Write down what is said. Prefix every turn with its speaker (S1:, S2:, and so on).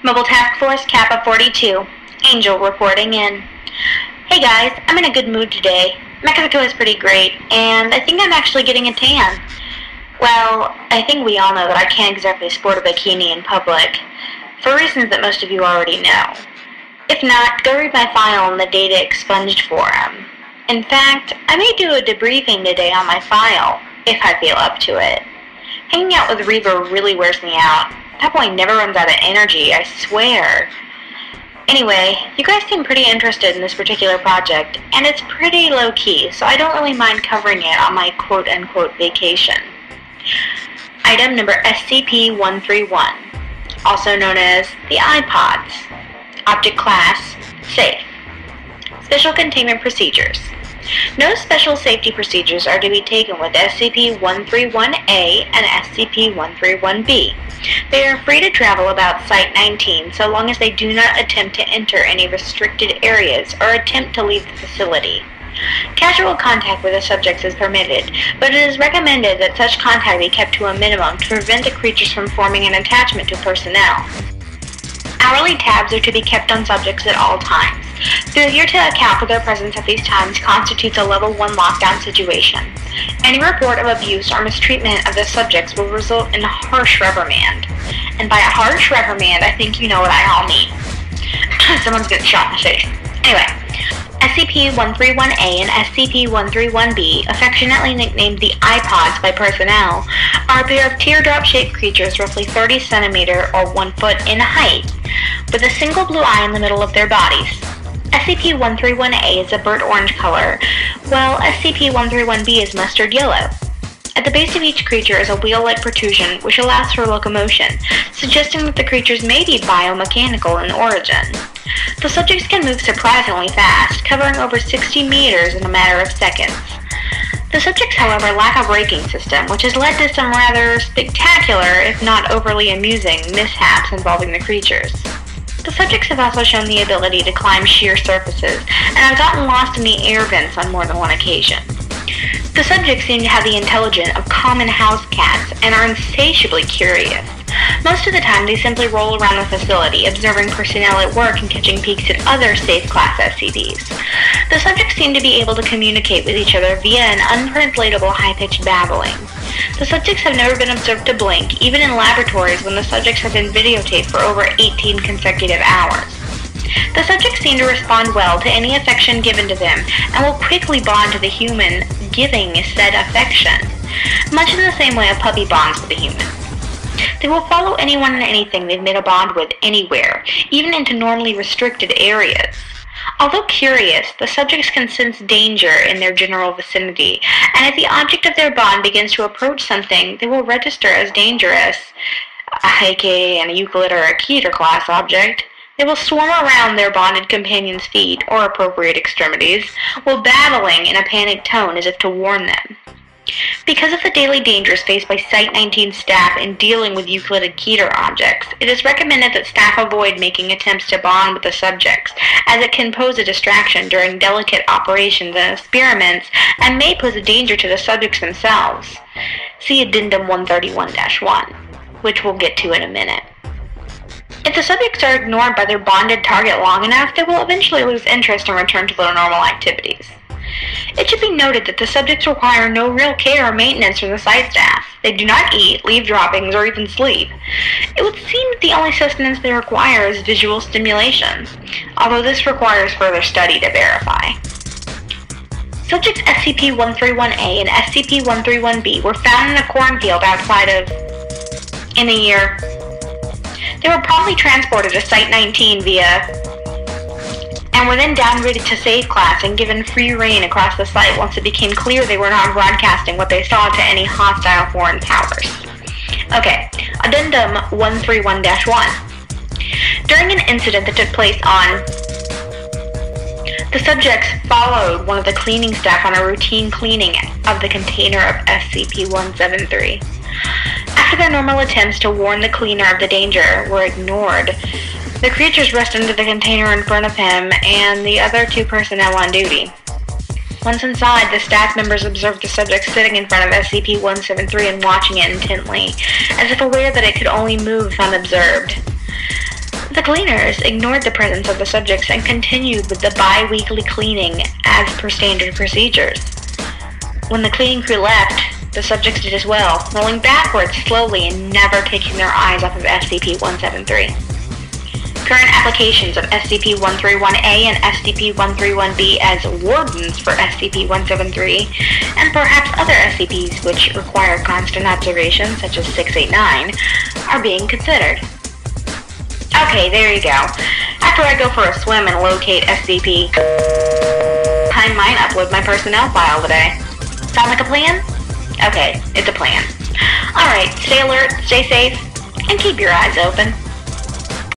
S1: Mobile Task Force Kappa 42. Angel reporting in. Hey guys, I'm in a good mood today. Mexico is pretty great, and I think I'm actually getting a tan. Well, I think we all know that I can't exactly sport a bikini in public, for reasons that most of you already know. If not, go read my file on the Data Expunged forum. In fact, I may do a debriefing today on my file, if I feel up to it. Hanging out with Reaver really wears me out. That boy never runs out of energy, I swear. Anyway, you guys seem pretty interested in this particular project, and it's pretty low-key, so I don't really mind covering it on my quote-unquote vacation. Item number SCP-131, also known as the iPods. Object Class, Safe. Special Containment Procedures. No special safety procedures are to be taken with SCP-131-A and SCP-131-B. They are free to travel about Site-19 so long as they do not attempt to enter any restricted areas or attempt to leave the facility. Casual contact with the subjects is permitted, but it is recommended that such contact be kept to a minimum to prevent the creatures from forming an attachment to personnel. Hourly tabs are to be kept on subjects at all times. Failure to account for their presence at these times constitutes a Level 1 lockdown situation. Any report of abuse or mistreatment of the subjects will result in a harsh reprimand. And by a harsh reprimand, I think you know what I all mean. Someone's getting shot in the face. Anyway, SCP-131-A and SCP-131-B, affectionately nicknamed the iPods by personnel, are a pair of teardrop-shaped creatures roughly 30 cm or 1 foot in height, with a single blue eye in the middle of their bodies. SCP-131-A is a burnt orange color, while SCP-131-B is mustard yellow. At the base of each creature is a wheel-like protrusion which allows for locomotion, suggesting that the creatures may be biomechanical in origin. The subjects can move surprisingly fast, covering over 60 meters in a matter of seconds. The subjects, however, lack a braking system, which has led to some rather spectacular, if not overly amusing, mishaps involving the creatures. The subjects have also shown the ability to climb sheer surfaces, and have gotten lost in the air vents on more than one occasion. The subjects seem to have the intelligence of common house cats and are insatiably curious. Most of the time, they simply roll around the facility, observing personnel at work and catching peeks at other safe-class SCPs. The subjects seem to be able to communicate with each other via an untranslatable high-pitched babbling. The subjects have never been observed to blink, even in laboratories when the subjects have been videotaped for over 18 consecutive hours. The subjects seem to respond well to any affection given to them, and will quickly bond to the human giving said affection, much in the same way a puppy bonds with a human. They will follow anyone and anything they've made a bond with anywhere, even into normally restricted areas. Although curious, the subjects can sense danger in their general vicinity, and if the object of their bond begins to approach something, they will register as dangerous, aka an Euclid or a Keter class object. They will swarm around their bonded companion's feet, or appropriate extremities, while babbling in a panicked tone as if to warn them. Because of the daily dangers faced by Site-19 staff in dealing with Euclid and Keter objects, it is recommended that staff avoid making attempts to bond with the subjects, as it can pose a distraction during delicate operations and experiments, and may pose a danger to the subjects themselves. See Addendum 131-1, which we'll get to in a minute. If the subjects are ignored by their bonded target long enough, they will eventually lose interest and return to their normal activities. It should be noted that the subjects require no real care or maintenance from the site staff. They do not eat, leave droppings, or even sleep. It would seem that the only sustenance they require is visual stimulation, although this requires further study to verify. Subjects SCP-131-A and SCP-131-B were found in a cornfield outside of... in a year. They were promptly transported to Site-19 and were then downgraded to Safe Class and given free rein across the site once it became clear they were not broadcasting what they saw to any hostile foreign powers. Okay, Addendum 131-1. During an incident that took place on... The subjects followed one of the cleaning staff on a routine cleaning of the container of SCP-173. After their normal attempts to warn the cleaner of the danger were ignored, the creatures rushed into the container in front of him and the other two personnel on duty. Once inside, the staff members observed the subject sitting in front of SCP-173 and watching it intently, as if aware that it could only move if unobserved. The cleaners ignored the presence of the subjects and continued with the bi-weekly cleaning as per standard procedures. When the cleaning crew left, the subjects did as well, rolling backwards slowly and never taking their eyes off of SCP-173. Current applications of SCP-131-A and SCP-131-B as wardens for SCP-173, and perhaps other SCPs which require constant observation, such as 689, are being considered. Okay, there you go. After I go for a swim and locate SCP, I might upload my personnel file today. Sound like a plan? Okay, it's a plan. Alright, stay alert, stay safe, and keep your eyes open.